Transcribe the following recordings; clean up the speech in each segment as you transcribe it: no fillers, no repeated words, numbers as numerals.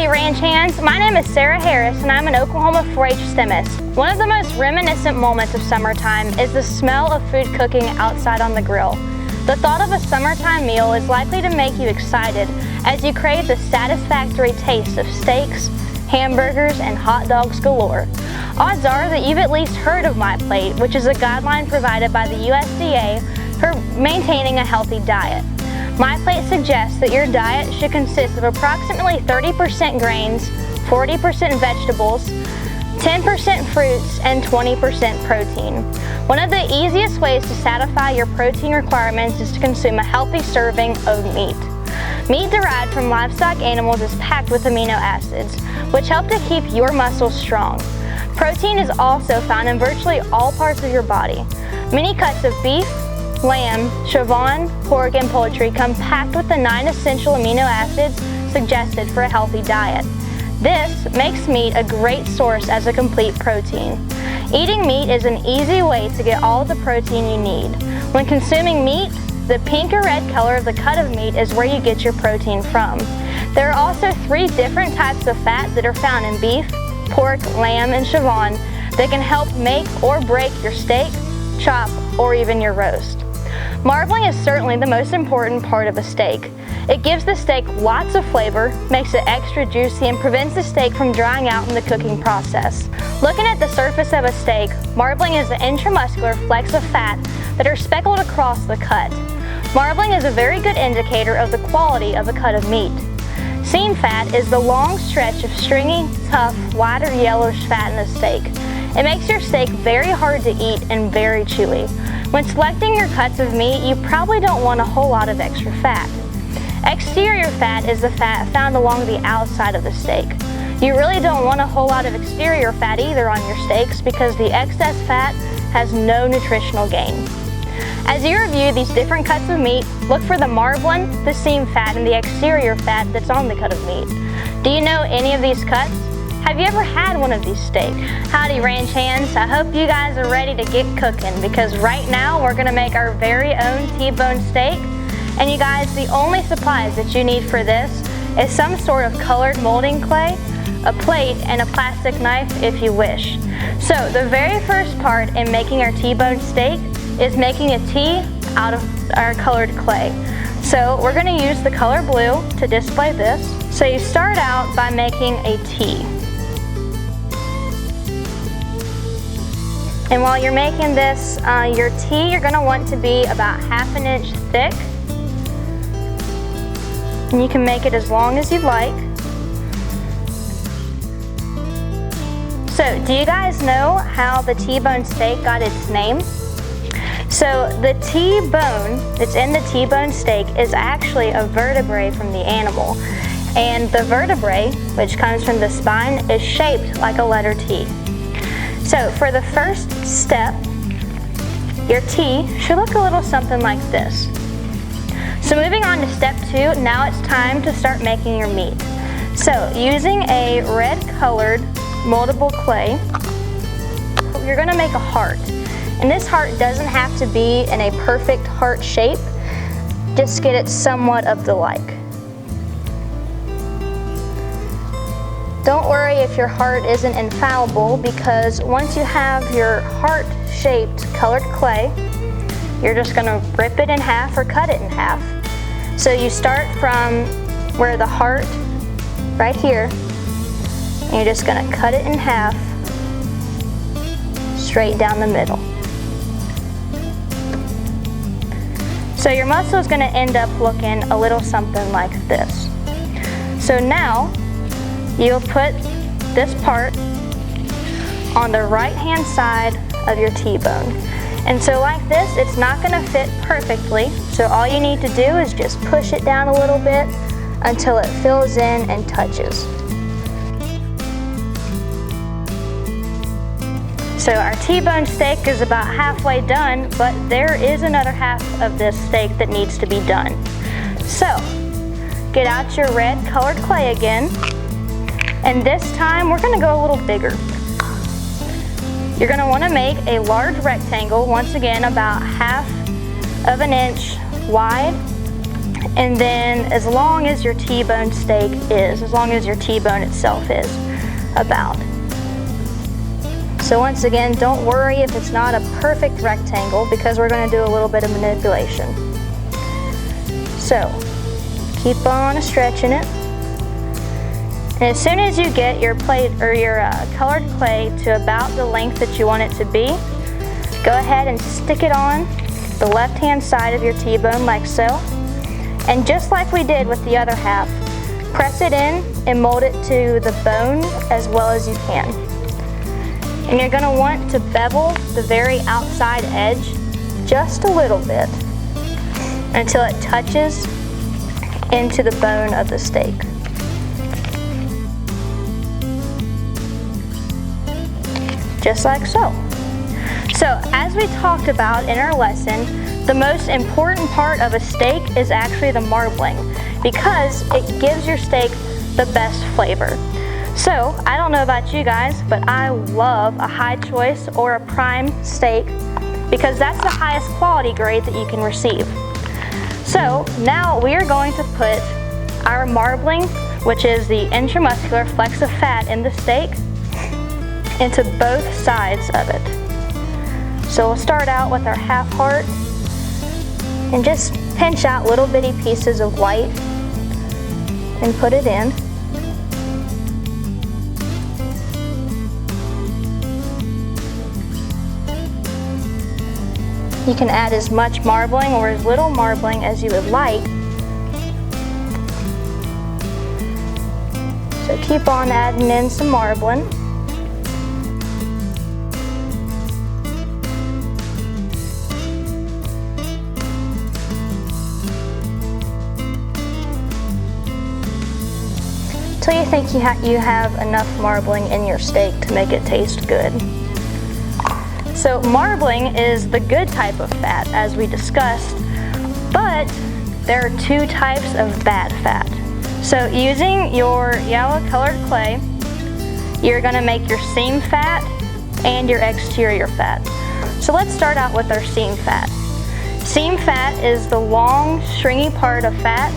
Howdy Ranch Hands, my name is Sarah Harris and I'm an Oklahoma 4-H STEMist. One of the most reminiscent moments of summertime is the smell of food cooking outside on the grill. The thought of a summertime meal is likely to make you excited as you crave the satisfactory taste of steaks, hamburgers, and hot dogs galore. Odds are that you've at least heard of MyPlate, which is a guideline provided by the USDA for maintaining a healthy diet. MyPlate suggests that your diet should consist of approximately 30% grains, 40% vegetables, 10% fruits, and 20% protein. One of the easiest ways to satisfy your protein requirements is to consume a healthy serving of meat. Meat derived from livestock animals is packed with amino acids, which help to keep your muscles strong. Protein is also found in virtually all parts of your body. Many cuts of beef, lamb, chicken, pork, and poultry come packed with the 9 essential amino acids suggested for a healthy diet. This makes meat a great source as a complete protein. Eating meat is an easy way to get all the protein you need. When consuming meat, the pink or red color of the cut of meat is where you get your protein from. There are also 3 different types of fat that are found in beef, pork, lamb, and chicken that can help make or break your steak, chop, or even your roast. Marbling is certainly the most important part of a steak. It gives the steak lots of flavor, makes it extra juicy, and prevents the steak from drying out in the cooking process. Looking at the surface of a steak, marbling is the intramuscular flecks of fat that are speckled across the cut. Marbling is a very good indicator of the quality of a cut of meat. Seam fat is the long stretch of stringy, tough, white or yellowish fat in the steak. It makes your steak very hard to eat and very chewy. When selecting your cuts of meat, you probably don't want a whole lot of extra fat. Exterior fat is the fat found along the outside of the steak. You really don't want a whole lot of exterior fat either on your steaks because the excess fat has no nutritional gain. As you review these different cuts of meat, look for the marbling, the seam fat, and the exterior fat that's on the cut of meat. Do you know any of these cuts? Have you ever had one of these steaks? Howdy Ranch Hands, I hope you guys are ready to get cooking because right now we're gonna make our very own T-bone steak. And you guys, the only supplies that you need for this is some sort of colored molding clay, a plate, and a plastic knife if you wish. So the very first part in making our T-bone steak is making a T out of our colored clay. So we're gonna use the color blue to display this. So you start out by making a T. And while you're making this, your T, you're gonna want to be about 1/2 inch thick. And you can make it as long as you'd like. So, do you guys know how the T-bone steak got its name? So, the T-bone that's in the T-bone steak is actually a vertebrae from the animal. And the vertebrae, which comes from the spine, is shaped like a letter T. So for the first step, your T should look a little something like this. So moving on to step 2, now it's time to start making your meat. So using a red colored moldable clay, you're gonna make a heart. And this heart doesn't have to be in a perfect heart shape, just get it somewhat of the like. Don't worry if your heart isn't infallible because once you have your heart-shaped colored clay, you're just gonna rip it in half or cut it in half. So you start from where the heart, right here, and you're just gonna cut it in half, straight down the middle. So your muscle is gonna end up looking a little something like this. So now, you'll put this part on the right-hand side of your T-bone. And so like this, it's not gonna fit perfectly. So all you need to do is just push it down a little bit until it fills in and touches. So our T-bone steak is about halfway done, but there is another half of this steak that needs to be done. So get out your red colored clay again. And this time, we're gonna go a little bigger. You're gonna wanna make a large rectangle, once again, about 1/2 inch wide and then as long as your T-bone steak is, as long as your T-bone itself is about. So once again, don't worry if it's not a perfect rectangle because we're going to do a little bit of manipulation. So keep on stretching it. And as soon as you get your plate or your colored clay to about the length that you want it to be, go ahead and stick it on the left-hand side of your T-bone like so. And just like we did with the other half, press it in and mold it to the bone as well as you can. And you're going to want to bevel the very outside edge just a little bit until it touches into the bone of the steak. Just like so. So as we talked about in our lesson, the most important part of a steak is actually the marbling because it gives your steak the best flavor. So I don't know about you guys, but I love a high choice or a prime steak because that's the highest quality grade that you can receive. So now we are going to put our marbling, which is the intramuscular flecks of fat in the steak, into both sides of it. So we'll start out with our half heart and just pinch out little bitty pieces of white and put it in. You can add as much marbling or as little marbling as you would like. So keep on adding in some marbling. Until you think you have enough marbling in your steak to make it taste good. So marbling is the good type of fat, as we discussed, but there are two types of bad fat. So using your yellow colored clay, you're going to make your seam fat and your exterior fat. So let's start out with our seam fat. Seam fat is the long, stringy part of fat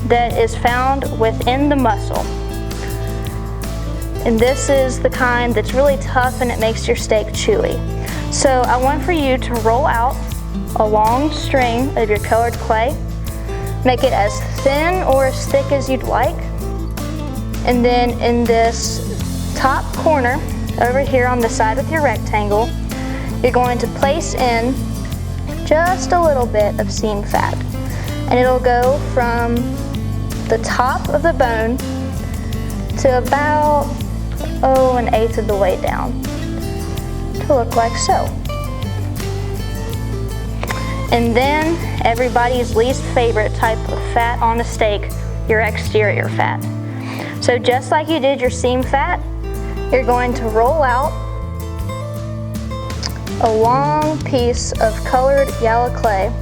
that is found within the muscle. And this is the kind that's really tough and it makes your steak chewy. So I want for you to roll out a long string of your colored clay. Make it as thin or as thick as you'd like. And then in this top corner, over here on the side with your rectangle, you're going to place in just a little bit of seam fat. And it'll go from the top of the bone to about, an eighth of the way down, to look like so. And then everybody's least favorite type of fat on a steak, your exterior fat. So just like you did your seam fat, you're going to roll out a long piece of colored yellow clay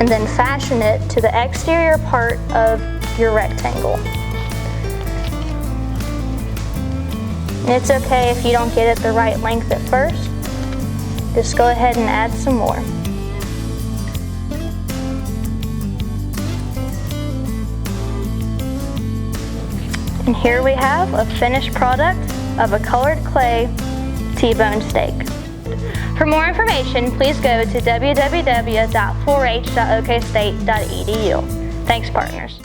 and then fashion it to the exterior part of your rectangle. And it's okay if you don't get it the right length at first. Just go ahead and add some more. And here we have a finished product of a colored clay T-bone steak. For more information, please go to www.4h.okstate.edu. Thanks, partners.